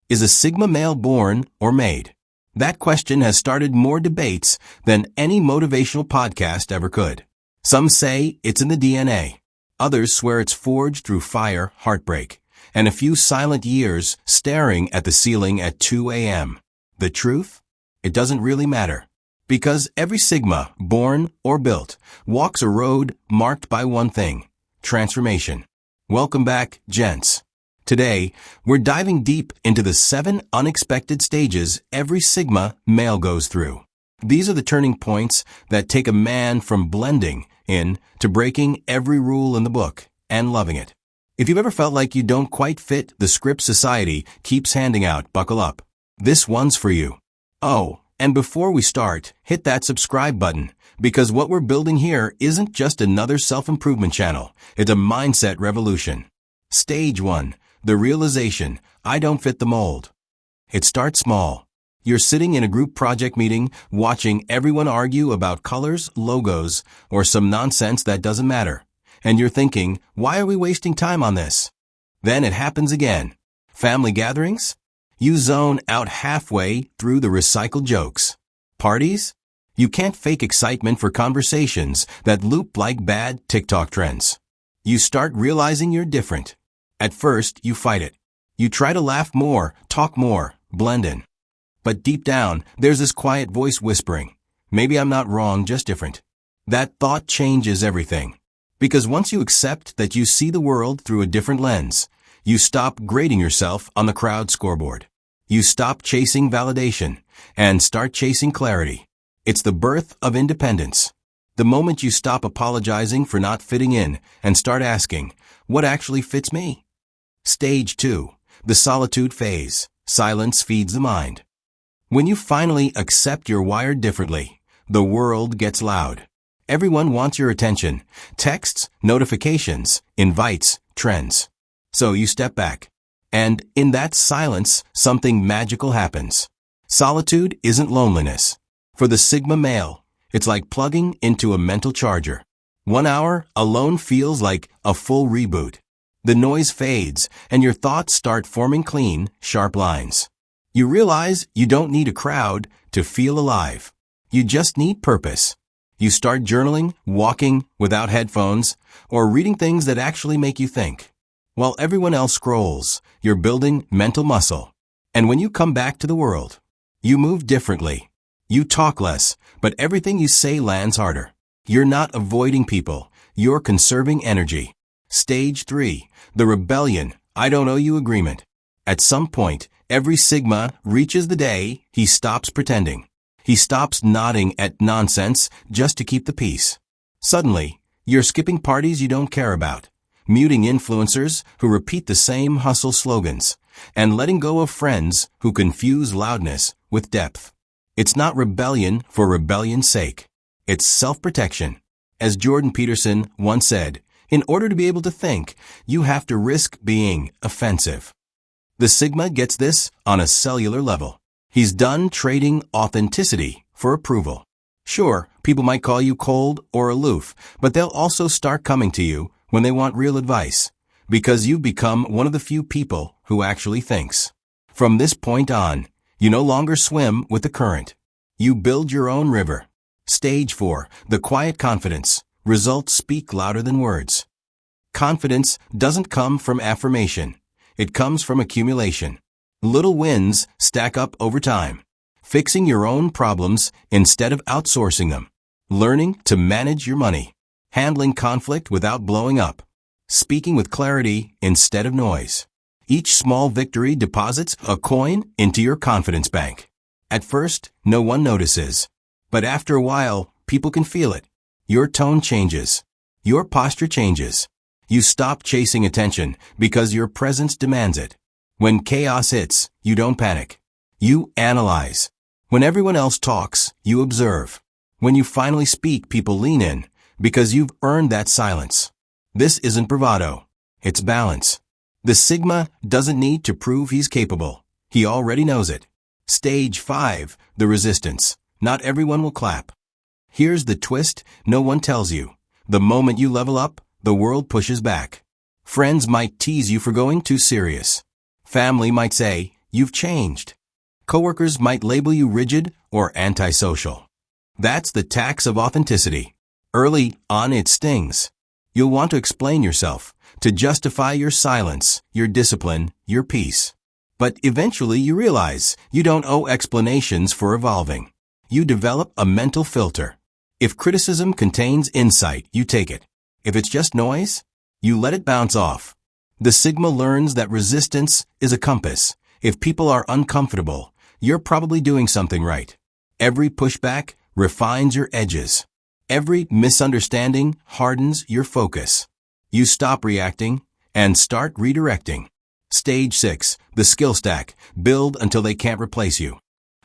Is a Sigma male born or made? That question has started more debates than any motivational podcast ever could. Some say it's in the DNA. Others swear it's forged through fire, heartbreak, and a few silent years staring at the ceiling at 2 a.m. The truth? It doesn't really matter. Because every Sigma, born or built, walks a road marked by one thing: transformation. Welcome back, gents. Today, we're diving deep into the 7 unexpected stages every Sigma male goes through. These are the turning points that take a man from blending in to breaking every rule in the book and loving it. If you've ever felt like you don't quite fit the script society keeps handing out, buckle up. This one's for you. Oh, and before we start, hit that subscribe button, because what we're building here isn't just another self-improvement channel. It's a mindset revolution. Stage 1. The realization: I don't fit the mold. It starts small. You're sitting in a group project meeting, watching everyone argue about colors, logos, or some nonsense that doesn't matter. And you're thinking, why are we wasting time on this? Then it happens again. Family gatherings? You zone out halfway through the recycled jokes. Parties? You can't fake excitement for conversations that loop like bad TikTok trends. You start realizing you're different. At first, you fight it. You try to laugh more, talk more, blend in. But deep down, there's this quiet voice whispering, maybe I'm not wrong, just different. That thought changes everything. Because once you accept that you see the world through a different lens, you stop grading yourself on the crowd scoreboard. You stop chasing validation and start chasing clarity. It's the birth of independence. The moment you stop apologizing for not fitting in and start asking, what actually fits me? Stage 2. The solitude phase. Silence feeds the mind. When you finally accept you're wired differently, the world gets loud. Everyone wants your attention. Texts, notifications, invites, trends. So you step back. And in that silence, something magical happens. Solitude isn't loneliness. For the Sigma male, it's like plugging into a mental charger. 1 hour alone feels like a full reboot. The noise fades, and your thoughts start forming clean, sharp lines. You realize you don't need a crowd to feel alive. You just need purpose. You start journaling, walking without headphones, or reading things that actually make you think. While everyone else scrolls, you're building mental muscle. And when you come back to the world, you move differently. You talk less, but everything you say lands harder. You're not avoiding people. You're conserving energy. Stage 3. The rebellion: I don't owe you agreement. At some point, every Sigma reaches the day he stops pretending. He stops nodding at nonsense just to keep the peace. Suddenly, you're skipping parties you don't care about, muting influencers who repeat the same hustle slogans, and letting go of friends who confuse loudness with depth. It's not rebellion for rebellion's sake. It's self-protection. As Jordan Peterson once said, in order to be able to think, you have to risk being offensive. The Sigma gets this on a cellular level. He's done trading authenticity for approval. Sure, people might call you cold or aloof, but they'll also start coming to you when they want real advice, because you've become one of the few people who actually thinks. From this point on, you no longer swim with the current. You build your own river. Stage 4. The quiet confidence. Results speak louder than words. Confidence doesn't come from affirmation. It comes from accumulation. Little wins stack up over time. Fixing your own problems instead of outsourcing them. Learning to manage your money. Handling conflict without blowing up. Speaking with clarity instead of noise. Each small victory deposits a coin into your confidence bank. At first, no one notices. But after a while, people can feel it. Your tone changes. Your posture changes. You stop chasing attention because your presence demands it. When chaos hits, you don't panic. You analyze. When everyone else talks, you observe. When you finally speak, people lean in because you've earned that silence. This isn't bravado. It's balance. The Sigma doesn't need to prove he's capable. He already knows it. Stage 5. The resistance. Not everyone will clap. Here's the twist no one tells you. The moment you level up, the world pushes back. Friends might tease you for going too serious. Family might say, you've changed. Coworkers might label you rigid or antisocial. That's the tax of authenticity. Early on, it stings. You'll want to explain yourself, to justify your silence, your discipline, your peace. But eventually you realize you don't owe explanations for evolving. You develop a mental filter. If criticism contains insight, you take it. If it's just noise, you let it bounce off. The Sigma learns that resistance is a compass. If people are uncomfortable, you're probably doing something right. Every pushback refines your edges. Every misunderstanding hardens your focus. You stop reacting and start redirecting. Stage 6, the skill stack. Build until they can't replace you.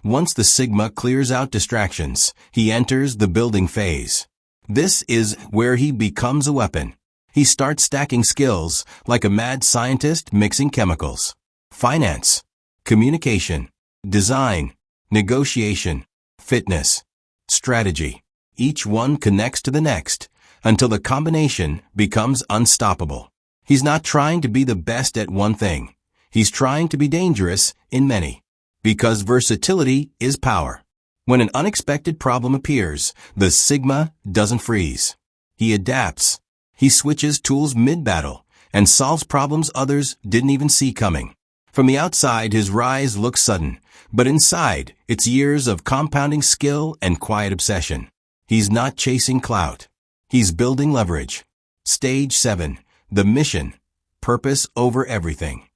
Once the Sigma clears out distractions, he enters the building phase. This is where he becomes a weapon. He starts stacking skills like a mad scientist mixing chemicals. Finance, communication, design, negotiation, fitness, strategy. Each one connects to the next until the combination becomes unstoppable. He's not trying to be the best at one thing. He's trying to be dangerous in many. Because versatility is power. When an unexpected problem appears, the Sigma doesn't freeze. He adapts. He switches tools mid-battle and solves problems others didn't even see coming. From the outside, his rise looks sudden, but inside, it's years of compounding skill and quiet obsession. He's not chasing clout. He's building leverage. Stage 7, the mission, purpose over everything.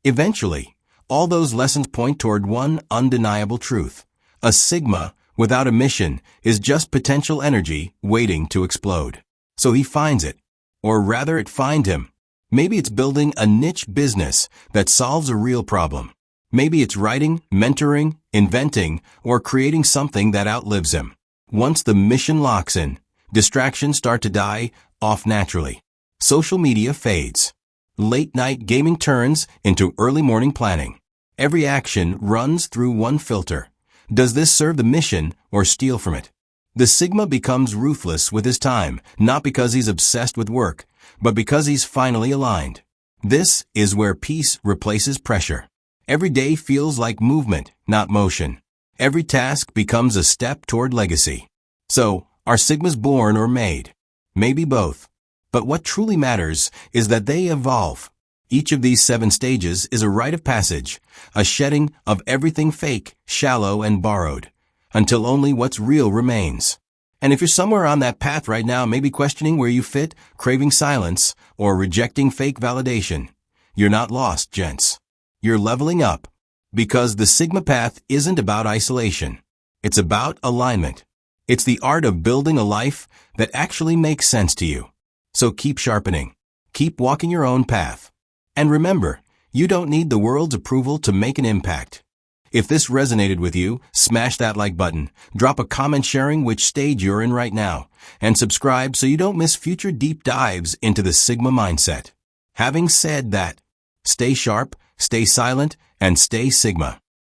Eventually, all those lessons point toward one undeniable truth. A Sigma without a mission is just potential energy waiting to explode. So he finds it. Or rather, it finds him. Maybe it's building a niche business that solves a real problem. Maybe it's writing, mentoring, inventing, or creating something that outlives him. Once the mission locks in, distractions start to die off naturally. Social media fades. Late-night gaming turns into early morning planning. Every action runs through one filter. Does this serve the mission or steal from it? The Sigma becomes ruthless with his time, not because he's obsessed with work, but because he's finally aligned. This is where peace replaces pressure. Every day feels like movement, not motion. Every task becomes a step toward legacy. So, are Sigmas born or made? Maybe both. But what truly matters is that they evolve. Each of these 7 stages is a rite of passage, a shedding of everything fake, shallow, and borrowed, until only what's real remains. And if you're somewhere on that path right now, maybe questioning where you fit, craving silence, or rejecting fake validation, you're not lost, gents. You're leveling up. Because the Sigma path isn't about isolation. It's about alignment. It's the art of building a life that actually makes sense to you. So keep sharpening. Keep walking your own path. And remember, you don't need the world's approval to make an impact. If this resonated with you, smash that like button, drop a comment sharing which stage you're in right now, and subscribe so you don't miss future deep dives into the Sigma mindset. Having said that, stay sharp, stay silent, and stay Sigma.